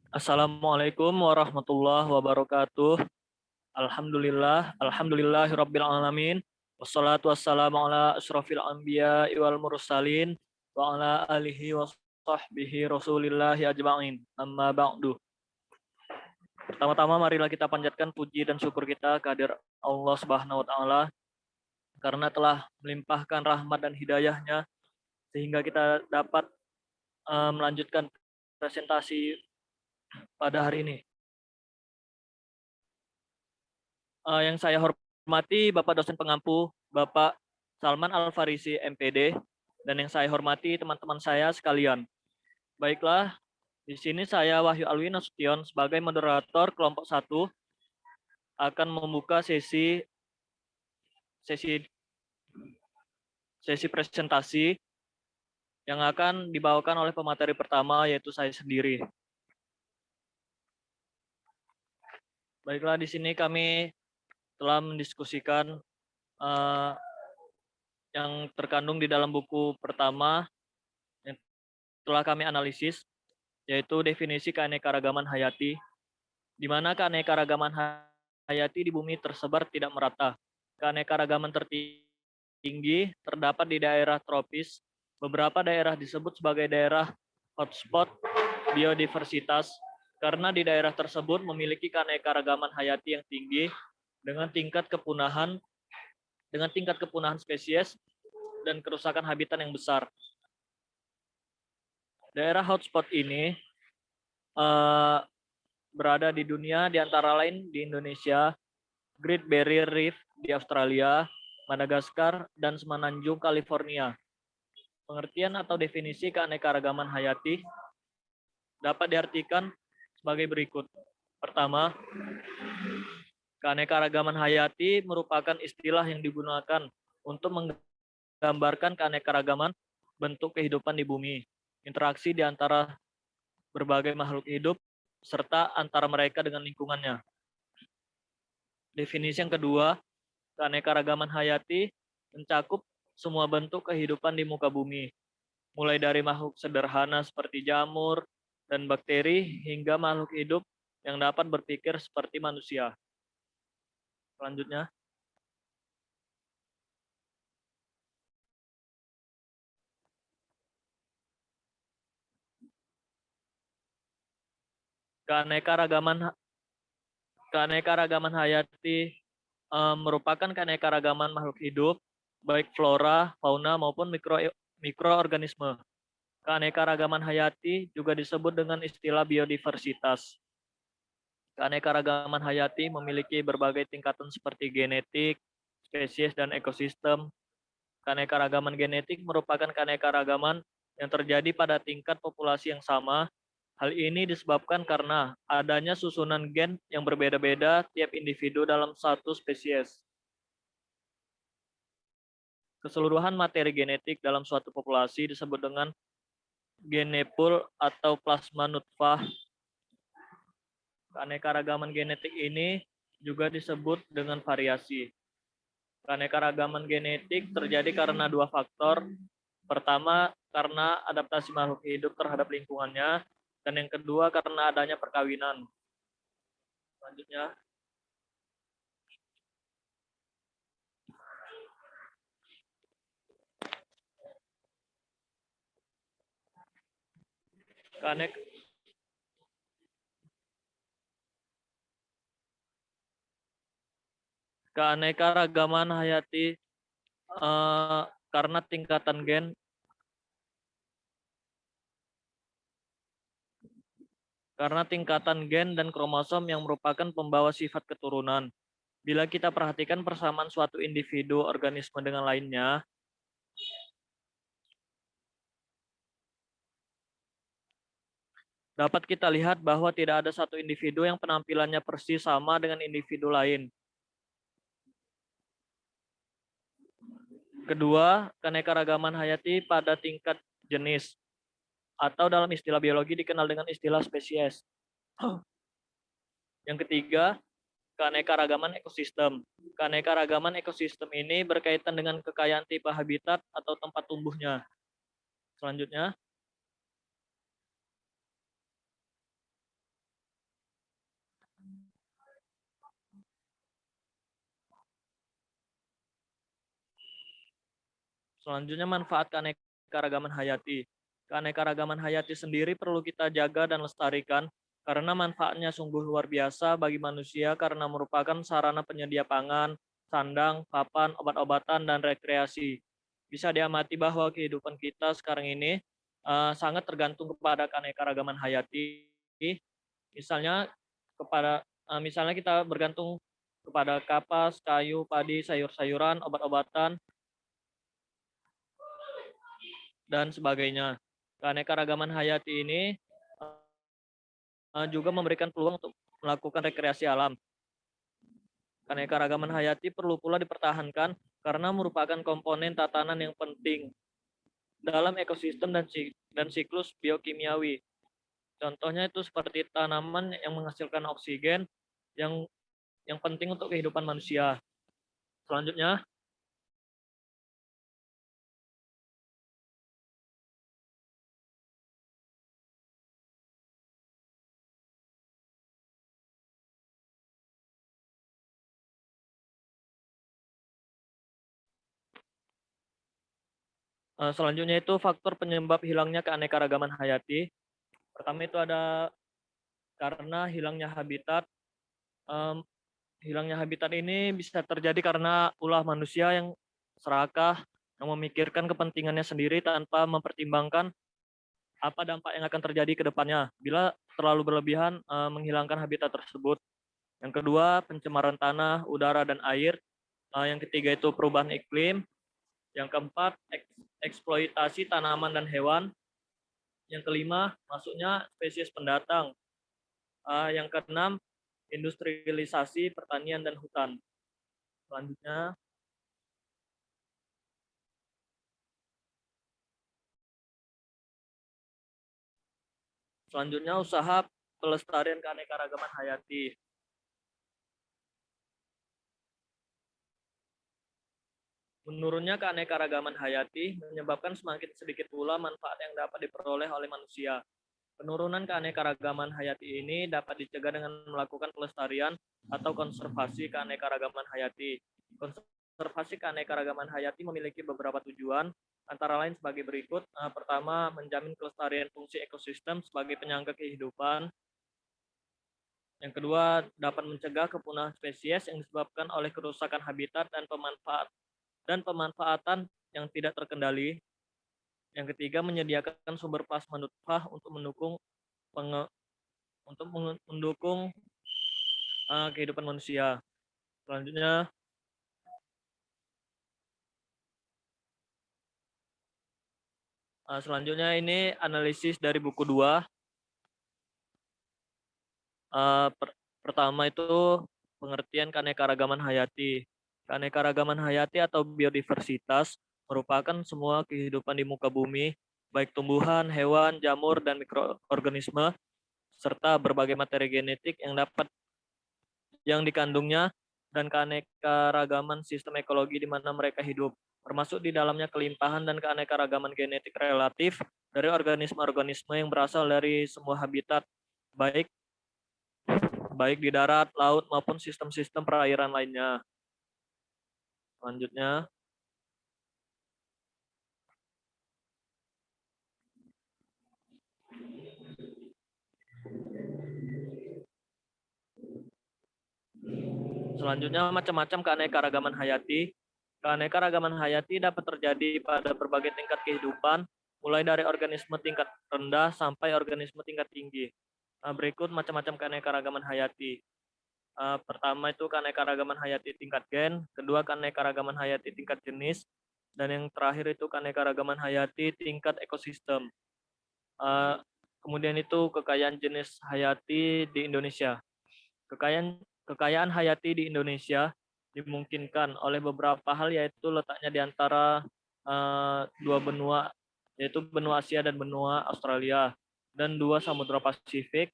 Assalamualaikum warahmatullahi wabarakatuh. Alhamdulillahirabbil alamin. Wassalatu wassalamu ala asyrofil anbiya wal mursalin wa ala alihi wa sahbihi rasulillahi ajma'in. Amma ba'du. Pertama-tama marilah kita panjatkan puji dan syukur kita kehadirat Allah Subhanahu wa taala karena telah melimpahkan rahmat dan hidayahnya sehingga kita dapat melanjutkan presentasi pada hari ini. Yang saya hormati Bapak dosen pengampu, Bapak Salman Al-Farisi MPD, dan yang saya hormati teman-teman saya sekalian. Baiklah, di sini saya Wahyu Alwi Nasution sebagai moderator kelompok 1 akan membuka sesi presentasi yang akan dibawakan oleh pemateri pertama yaitu saya sendiri. Baiklah, di sini kami telah mendiskusikan yang terkandung di dalam buku pertama yang telah kami analisis, yaitu definisi keanekaragaman hayati, di mana keanekaragaman hayati di bumi tersebar tidak merata. Keanekaragaman tertinggi terdapat di daerah tropis. Beberapa daerah disebut sebagai daerah hotspot biodiversitas karena di daerah tersebut memiliki keanekaragaman hayati yang tinggi dengan tingkat kepunahan spesies dan kerusakan habitat yang besar. Daerah hotspot ini berada di dunia, di antara lain di Indonesia, Great Barrier Reef di Australia, Madagaskar, dan Semenanjung California. Pengertian atau definisi keanekaragaman hayati dapat diartikan sebagai berikut. Pertama, keanekaragaman hayati merupakan istilah yang digunakan untuk menggambarkan keanekaragaman bentuk kehidupan di bumi, interaksi di antara berbagai makhluk hidup, serta antara mereka dengan lingkungannya. Definisi yang kedua, keanekaragaman hayati mencakup semua bentuk kehidupan di muka bumi, mulai dari makhluk sederhana seperti jamur dan bakteri hingga makhluk hidup yang dapat berpikir seperti manusia. Selanjutnya, keanekaragaman hayati merupakan keanekaragaman makhluk hidup, baik flora, fauna maupun mikroorganisme. Keanekaragaman hayati juga disebut dengan istilah biodiversitas. Keanekaragaman hayati memiliki berbagai tingkatan seperti genetik, spesies, dan ekosistem. Keanekaragaman genetik merupakan keanekaragaman yang terjadi pada tingkat populasi yang sama. Hal ini disebabkan karena adanya susunan gen yang berbeda-beda tiap individu dalam satu spesies. Keseluruhan materi genetik dalam suatu populasi disebut dengan genepool atau plasma nutfah. Keanekaragaman genetik ini juga disebut dengan variasi. Keanekaragaman genetik terjadi karena dua faktor. Pertama, karena adaptasi makhluk hidup terhadap lingkungannya, dan yang kedua karena adanya perkawinan. Selanjutnya, keanekaragaman hayati karena tingkatan gen dan kromosom yang merupakan pembawa sifat keturunan. Bila kita perhatikan persamaan suatu individu organisme dengan lainnya, dapat kita lihat bahwa tidak ada satu individu yang penampilannya persis sama dengan individu lain. Kedua, keanekaragaman hayati pada tingkat jenis, atau dalam istilah biologi dikenal dengan istilah spesies. Yang ketiga, keanekaragaman ekosistem. Keanekaragaman ekosistem ini berkaitan dengan kekayaan tipe habitat atau tempat tumbuhnya. Selanjutnya, Selanjutnya, manfaat keanekaragaman hayati. Keanekaragaman hayati sendiri perlu kita jaga dan lestarikan karena manfaatnya sungguh luar biasa bagi manusia karena merupakan sarana penyedia pangan, sandang, papan, obat-obatan, dan rekreasi. Bisa diamati bahwa kehidupan kita sekarang ini sangat tergantung kepada keanekaragaman hayati. Misalnya misalnya kita bergantung kepada kapas, kayu, padi, sayur-sayuran, obat-obatan, dan sebagainya. Keanekaragaman hayati ini juga memberikan peluang untuk melakukan rekreasi alam. Keanekaragaman hayati perlu pula dipertahankan karena merupakan komponen tatanan yang penting dalam ekosistem dan siklus biokimiawi. Contohnya itu seperti tanaman yang menghasilkan oksigen yang penting untuk kehidupan manusia. Selanjutnya, selanjutnya itu faktor penyebab hilangnya keanekaragaman hayati. Pertama itu ada karena hilangnya habitat. Em, Hilangnya habitat ini bisa terjadi karena ulah manusia yang serakah, yang memikirkan kepentingannya sendiri tanpa mempertimbangkan apa dampak yang akan terjadi ke depannya bila terlalu berlebihan menghilangkan habitat tersebut. Yang kedua, pencemaran tanah, udara, dan air. Yang ketiga itu perubahan iklim. Yang keempat, eksploitasi tanaman dan hewan. Yang kelima, masuknya spesies pendatang. Yang keenam, industrialisasi pertanian dan hutan. Selanjutnya, usaha pelestarian keanekaragaman hayati. Menurunnya keanekaragaman hayati menyebabkan semakin sedikit pula manfaat yang dapat diperoleh oleh manusia. Penurunan keanekaragaman hayati ini dapat dicegah dengan melakukan pelestarian atau konservasi keanekaragaman hayati. Konservasi keanekaragaman hayati memiliki beberapa tujuan, antara lain sebagai berikut. Pertama, menjamin kelestarian fungsi ekosistem sebagai penyangga kehidupan. Yang kedua, dapat mencegah kepunahan spesies yang disebabkan oleh kerusakan habitat dan pemanfaatan yang tidak terkendali. Yang ketiga, menyediakan sumber plasma nutfah untuk mendukung kehidupan manusia. Selanjutnya ini analisis dari buku 2. Pertama itu pengertian keanekaragaman hayati. Keanekaragaman hayati atau biodiversitas merupakan semua kehidupan di muka bumi, baik tumbuhan, hewan, jamur, dan mikroorganisme, serta berbagai materi genetik yang dikandungnya, dan keanekaragaman sistem ekologi di mana mereka hidup, termasuk di dalamnya kelimpahan dan keanekaragaman genetik relatif dari organisme-organisme yang berasal dari semua habitat, baik di darat, laut, maupun sistem-sistem perairan lainnya. Selanjutnya, macam-macam keanekaragaman hayati. Keanekaragaman hayati dapat terjadi pada berbagai tingkat kehidupan, mulai dari organisme tingkat rendah sampai organisme tingkat tinggi. Berikut macam-macam keanekaragaman hayati. Pertama itu keanekaragaman hayati tingkat gen, kedua keanekaragaman hayati tingkat jenis, dan yang terakhir itu keanekaragaman hayati tingkat ekosistem. Kemudian itu kekayaan jenis hayati di Indonesia. Kekayaan hayati di Indonesia dimungkinkan oleh beberapa hal, yaitu letaknya di antara dua benua, yaitu benua Asia dan benua Australia, dan dua samudra Pasifik,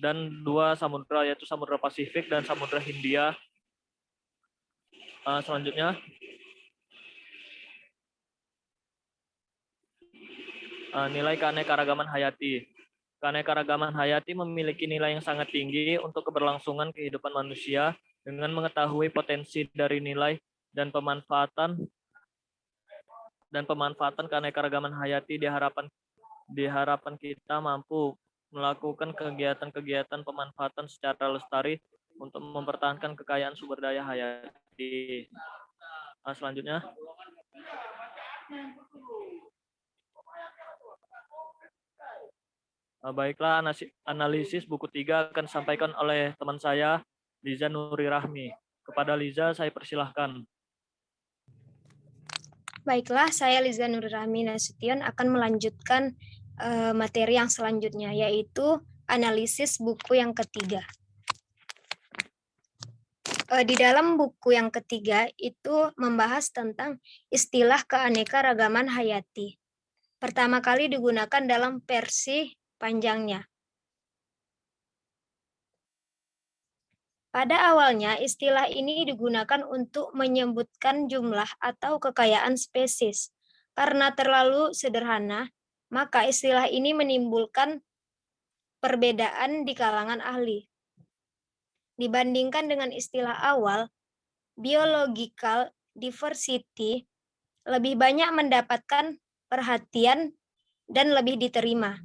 yaitu Samudra Pasifik dan Samudra Hindia. Selanjutnya, nilai keanekaragaman hayati. Keanekaragaman hayati memiliki nilai yang sangat tinggi untuk keberlangsungan kehidupan manusia dengan mengetahui potensi dari nilai dan pemanfaatan dan pemanfaatan keanekaragaman hayati diharapkan kita mampu melakukan kegiatan-kegiatan pemanfaatan secara lestari untuk mempertahankan kekayaan sumber daya hayati. Selanjutnya, baiklah, analisis buku 3 akan disampaikan oleh teman saya, Liza Nuri Rahmi. Kepada Liza, saya persilahkan. Baiklah, saya Liza Nuri Rahmi Nasution akan melanjutkan materi yang selanjutnya, yaitu analisis buku yang ketiga. Di dalam buku yang ketiga itu membahas tentang istilah keanekaragaman hayati. Pertama kali digunakan dalam versi panjangnya. Pada awalnya, istilah ini digunakan untuk menyebutkan jumlah atau kekayaan spesies. Karena terlalu sederhana, maka istilah ini menimbulkan perbedaan di kalangan ahli. Dibandingkan dengan istilah awal, biological diversity lebih banyak mendapatkan perhatian dan lebih diterima.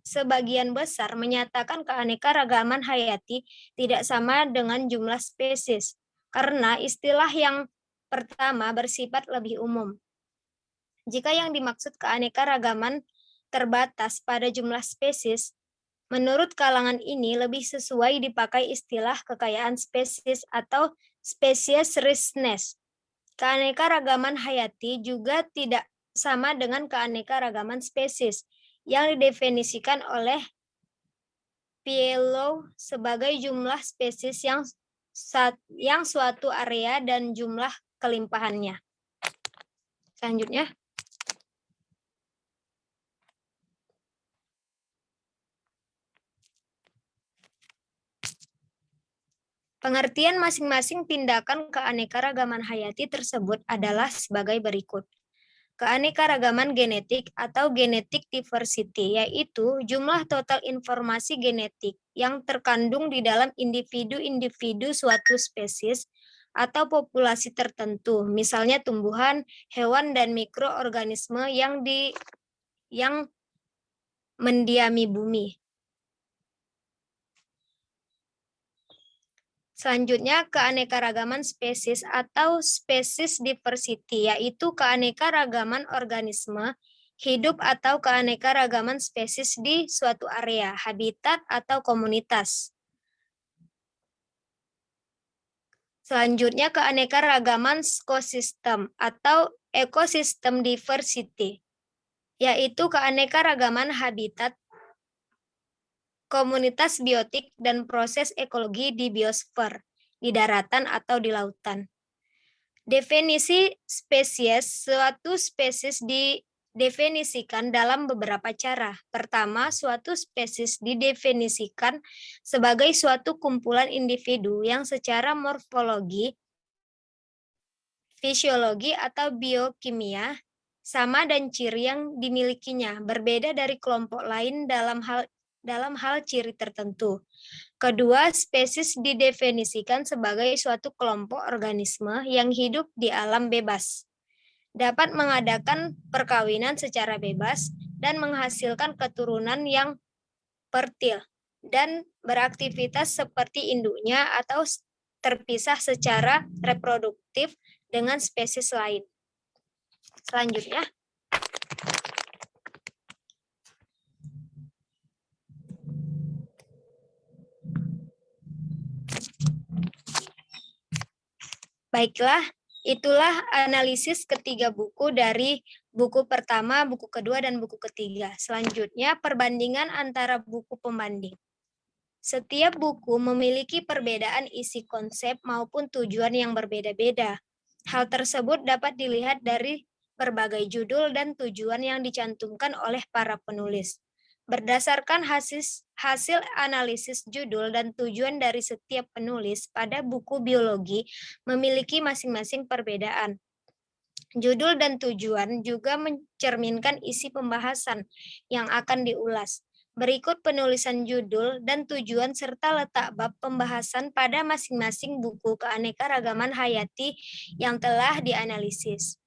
Sebagian besar menyatakan keanekaragaman hayati tidak sama dengan jumlah spesies, karena istilah yang pertama bersifat lebih umum. Jika yang dimaksud keanekaragaman terbatas pada jumlah spesies, menurut kalangan ini lebih sesuai dipakai istilah kekayaan spesies atau species richness. Keanekaragaman hayati juga tidak sama dengan keanekaragaman spesies yang didefinisikan oleh Pielo sebagai jumlah spesies yang suatu area dan jumlah kelimpahannya. Selanjutnya, pengertian masing-masing tindakan keanekaragaman hayati tersebut adalah sebagai berikut. Keanekaragaman genetik atau genetic diversity, yaitu jumlah total informasi genetik yang terkandung di dalam individu-individu suatu spesies atau populasi tertentu, misalnya tumbuhan, hewan, dan mikroorganisme yang mendiami bumi. Selanjutnya, keanekaragaman spesies atau species diversity, yaitu keanekaragaman organisme hidup atau keanekaragaman spesies di suatu area, habitat, atau komunitas. Selanjutnya, keanekaragaman ekosistem atau ecosystem diversity, yaitu keanekaragaman habitat, komunitas biotik, dan proses ekologi di biosfer, di daratan atau di lautan. Definisi spesies, suatu spesies didefinisikan dalam beberapa cara. Pertama, suatu spesies didefinisikan sebagai suatu kumpulan individu yang secara morfologi, fisiologi, atau biokimia sama dan ciri yang dimilikinya berbeda dari kelompok lain dalam hal ciri tertentu. Kedua, spesies didefinisikan sebagai suatu kelompok organisme yang hidup di alam bebas, dapat mengadakan perkawinan secara bebas dan menghasilkan keturunan yang fertil, dan beraktivitas seperti induknya atau terpisah secara reproduktif dengan spesies lain. Selanjutnya, baiklah, itulah analisis ketiga buku dari buku pertama, buku kedua, dan buku ketiga. Selanjutnya, perbandingan antara buku pembanding. Setiap buku memiliki perbedaan isi konsep maupun tujuan yang berbeda-beda. Hal tersebut dapat dilihat dari berbagai judul dan tujuan yang dicantumkan oleh para penulis. Berdasarkan hasil analisis judul dan tujuan dari setiap penulis pada buku biologi memiliki masing-masing perbedaan. Judul dan tujuan juga mencerminkan isi pembahasan yang akan diulas. Berikut penulisan judul dan tujuan serta letak bab pembahasan pada masing-masing buku keanekaragaman hayati yang telah dianalisis.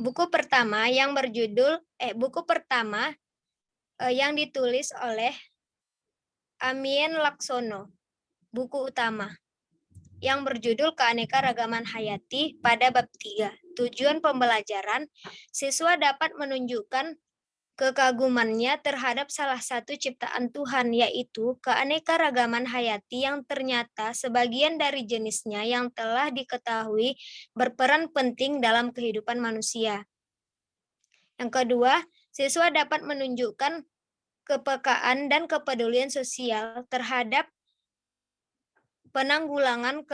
buku pertama yang berjudul yang ditulis oleh Amien Laksono, buku utama yang berjudul Keanekaragaman Hayati pada bab 3. Tujuan pembelajaran, siswa dapat menunjukkan kekagumannya terhadap salah satu ciptaan Tuhan, yaitu keanekaragaman hayati yang ternyata sebagian dari jenisnya yang telah diketahui berperan penting dalam kehidupan manusia. Yang kedua, siswa dapat menunjukkan kepekaan dan kepedulian sosial terhadap penanggulangan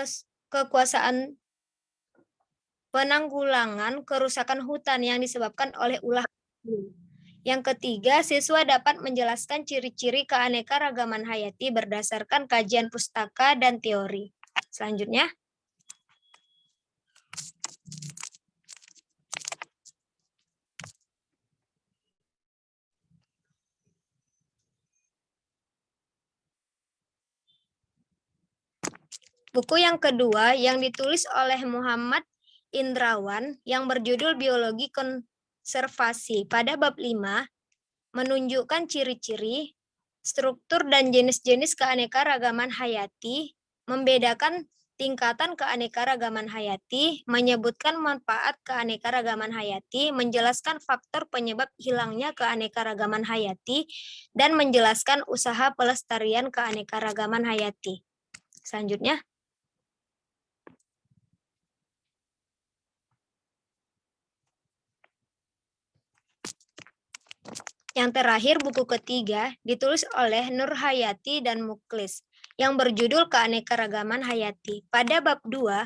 kerusakan hutan yang disebabkan oleh ulah. Yang ketiga, siswa dapat menjelaskan ciri-ciri keanekaragaman hayati berdasarkan kajian pustaka dan teori. Selanjutnya, buku yang kedua yang ditulis oleh Muhammad Indrawan yang berjudul Biologi Konservasi pada bab 5 menunjukkan ciri-ciri, struktur dan jenis-jenis keanekaragaman hayati, membedakan tingkatan keanekaragaman hayati, menyebutkan manfaat keanekaragaman hayati, menjelaskan faktor penyebab hilangnya keanekaragaman hayati, dan menjelaskan usaha pelestarian keanekaragaman hayati. Selanjutnya, yang terakhir, buku ketiga ditulis oleh Nur Hayati dan Muklis yang berjudul Keanekaragaman Hayati. Pada bab 2,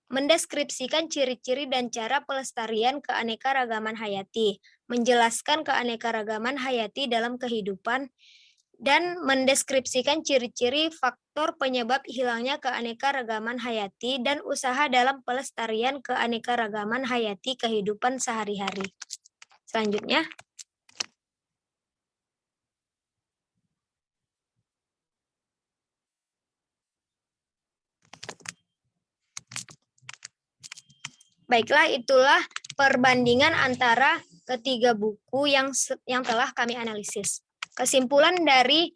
mendeskripsikan ciri-ciri dan cara pelestarian keanekaragaman hayati, menjelaskan keanekaragaman hayati dalam kehidupan, dan mendeskripsikan ciri-ciri faktor penyebab hilangnya keanekaragaman hayati dan usaha dalam pelestarian keanekaragaman hayati kehidupan sehari-hari. Selanjutnya, baiklah, itulah perbandingan antara ketiga buku yang telah kami analisis. Kesimpulan dari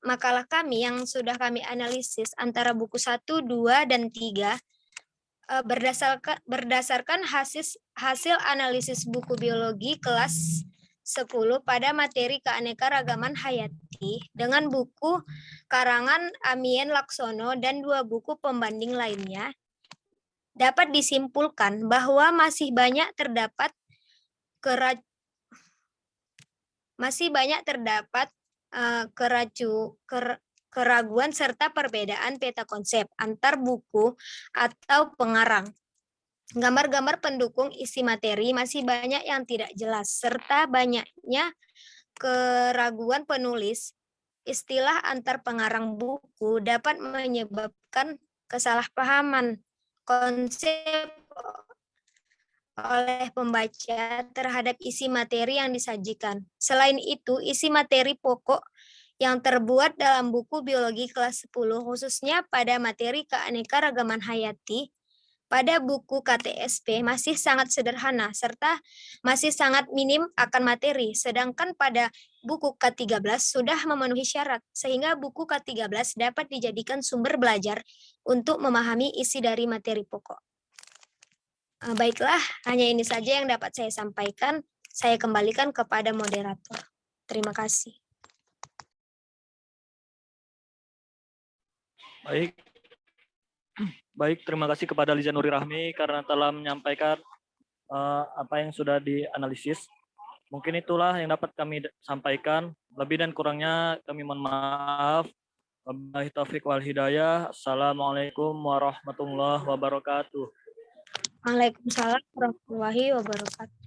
makalah kami yang sudah kami analisis antara buku 1, 2, dan 3 berdasarkan hasil analisis buku biologi kelas 10 pada materi keanekaragaman hayati dengan buku karangan Amien Laksono dan 2 buku pembanding lainnya, dapat disimpulkan bahwa masih banyak terdapat keraguan serta perbedaan peta konsep antar buku atau pengarang. Gambar-gambar pendukung isi materi masih banyak yang tidak jelas, serta banyaknya keraguan penulis. Istilah antar pengarang buku dapat menyebabkan kesalahpahaman konsep oleh pembaca terhadap isi materi yang disajikan. Selain itu, isi materi pokok yang terbuat dalam buku biologi kelas 10, khususnya pada materi keanekaragaman hayati, pada buku KTSP masih sangat sederhana serta masih sangat minim akan materi, sedangkan pada buku K13 sudah memenuhi syarat, sehingga buku K13 dapat dijadikan sumber belajar untuk memahami isi dari materi pokok. Baiklah, hanya ini saja yang dapat saya sampaikan. Saya kembalikan kepada moderator. Terima kasih. Baik, terima kasih kepada Liza Nuri Rahmi karena telah menyampaikan apa yang sudah dianalisis. Mungkin itulah yang dapat kami sampaikan. Lebih dan kurangnya kami mohon maaf. Wabillahi taufiq wal hidayah. Assalamualaikum warahmatullahi wabarakatuh. Waalaikumsalam warahmatullahi wabarakatuh.